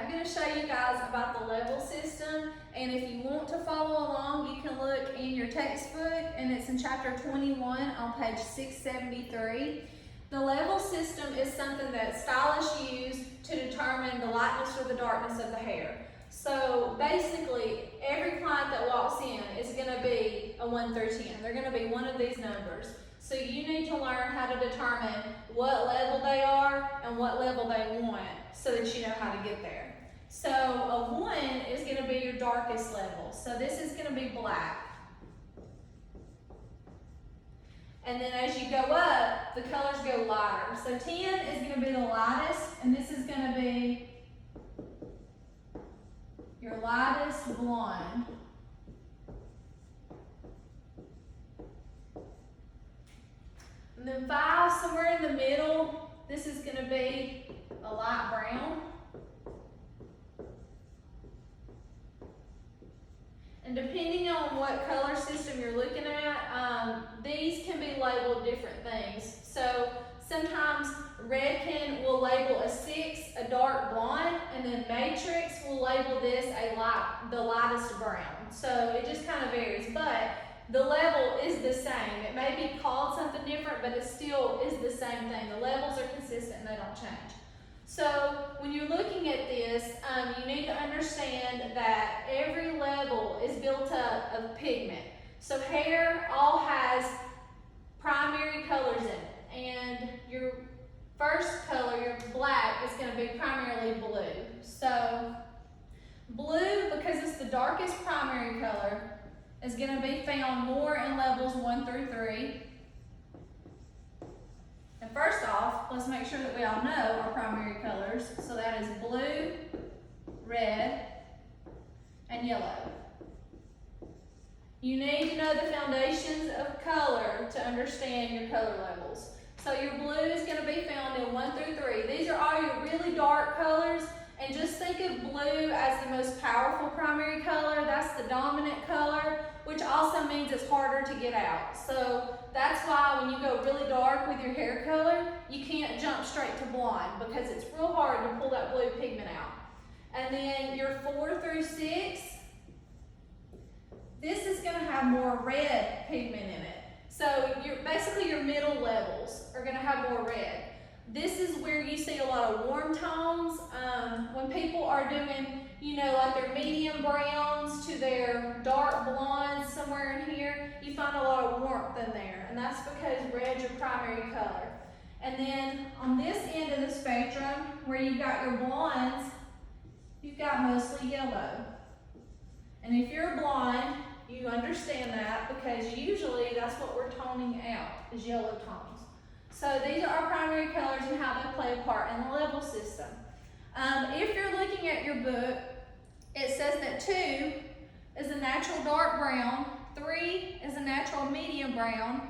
I'm going to show you guys about the level system, and if you want to follow along, you can look in your textbook, and it's in chapter 21 on page 673. The level system is something that stylists use to determine the lightness or the darkness of the hair. So basically, every client that walks in is going to be a 1 through 10. They're going to be one of these numbers. So you need to learn how to determine what level they are and what level they want so that you know how to get there. So a 1 is going to be your darkest level. So this is going to be black. And then as you go up, the colors go lighter. So 10 is going to be the lightest, and this is going to be your lightest blonde. And then 5, somewhere in the middle, this is going to be a light brown. And depending on what color system you're looking at, these can be labeled different things. So sometimes Redken will label a 6 a dark blonde, and then Matrix will label this the lightest brown. So it just kind of varies, but the level is the same. It may be called something different, but it still is the same thing. The levels are consistent and they don't change. So when you're looking at this, you need to understand that every level is built up of pigment. So hair all has primary colors in it, and your first color, your black, is going to be primarily blue. So blue, because it's the darkest primary color, is going to be found more in levels 1 through 3. And first off, let's make sure that we all know our primary colors. So that is blue, red, and yellow. You need to know the foundations of color to understand your color levels. So your blue is going to be found in 1 through 3. These are all your really dark colors. And just think of blue as the most powerful primary color. That's the dominant color, which also means it's harder to get out. So that's why when you go really dark with your hair color, you can't jump straight to blonde because it's real hard to pull that blue pigment out. And then your 4 through 6, this is going to have more red pigment in it. So basically your middle levels are going to have more red. This is where you see a lot of warm tones. When people are doing, like their medium browns to their dark blondes somewhere in here, you find a lot of warmth in there. And that's because red's your primary color. And then on this end of the spectrum, where you've got your blondes, you've got mostly yellow. And if you're blonde, you understand that because usually that's what we're toning out, is yellow tones. So these are our primary colors and how they play a part in the level system. If you're looking at your book, it says that 2 is a natural dark brown, 3 is a natural medium brown,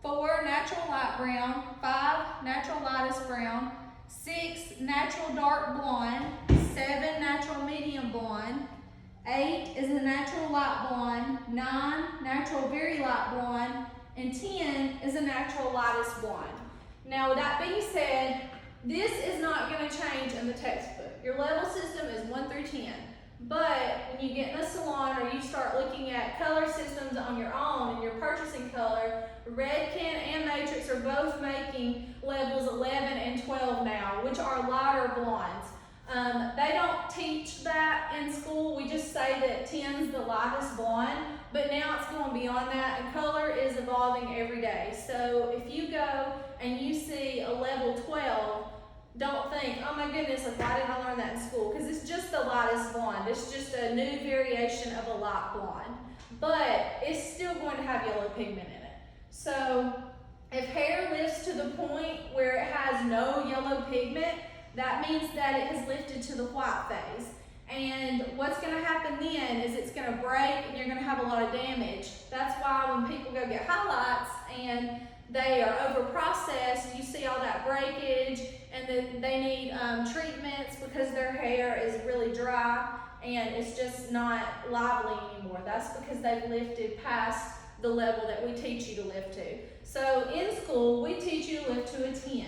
4 natural light brown, 5 natural lightest brown, 6 natural dark blonde, 7 natural medium blonde, 8 is a natural light blonde, 9 natural very light blonde, and 10 is a natural lightest blonde. Now, with that being said, this is not going to change in the textbook. Your level system is 1 through 10. But when you get in a salon or you start looking at color systems on your own and you're purchasing color, Redken and Matrix are both making levels 11 and 12 now, which are lighter blondes. They don't teach that in school. We just say that 10's the lightest blonde, but now it's going beyond that, and color is evolving every day. So if you go and you see a level 12, don't think, oh my goodness, why didn't I learn that in school? Because it's just the lightest blonde. It's just a new variation of a light blonde. But it's still going to have yellow pigment in it. So if hair lifts to the point where it has no yellow pigment, that means that it has lifted to the white phase. And what's going to happen then is it's going to break and you're going to have a lot of damage. That's why when people go get highlights and they are over processed, you see all that breakage, and then they need treatments because their hair is really dry and it's just not lively anymore. That's because they've lifted past the level that we teach you to lift to. So in school, we teach you to lift to a 10.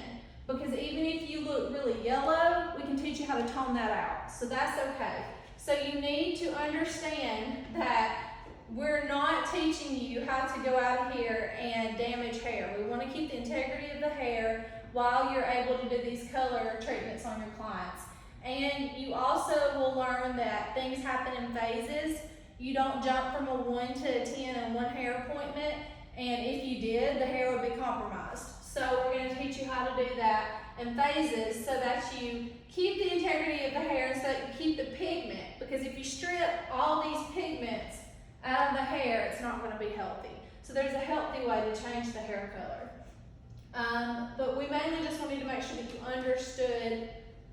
because even if you look really yellow, we can teach you how to tone that out. So that's okay. So you need to understand that we're not teaching you how to go out of here and damage hair. We want to keep the integrity of the hair while you're able to do these color treatments on your clients. And you also will learn that things happen in phases. You don't jump from a 1 to a 10 in one hair appointment, and if you did, the hair would be compromised. So we're going to teach you how to do that in phases so that you keep the integrity of the hair and so that you keep the pigment, because if you strip all these pigments out of the hair, it's not going to be healthy. So there's a healthy way to change the hair color. But we mainly just wanted to make sure that you understood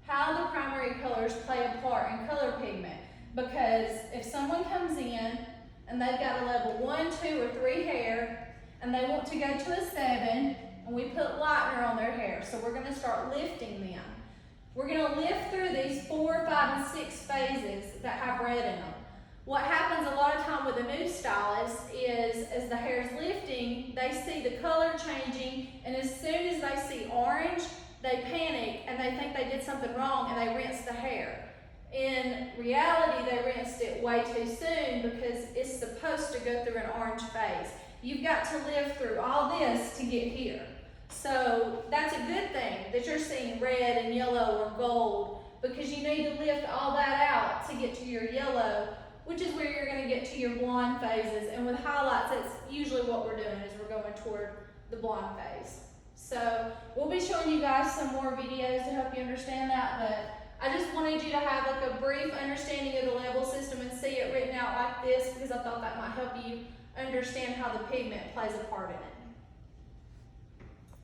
how the primary colors play a part in color pigment. Because if someone comes in and they've got a level 1, 2, or 3 hair, and they want to go to a 7, and we put lightener on their hair, so we're going to start lifting them. We're going to lift through these 4, 5, and 6 phases that have red in them. What happens a lot of time with a new stylist is, as the hair is lifting, they see the color changing, and as soon as they see orange, they panic and they think they did something wrong and they rinse the hair. In reality, they rinsed it way too soon because it's supposed to go through an orange phase. You've got to live through all this to get here. So that's a good thing that you're seeing red and yellow or gold, because you need to lift all that out to get to your yellow, which is where you're going to get to your blonde phases. And with highlights, that's usually what we're doing, is we're going toward the blonde phase. So we'll be showing you guys some more videos to help you understand that, but I just wanted you to have like a brief understanding of the level system and see it written out like this, because I thought that might help you understand how the pigment plays a part in it.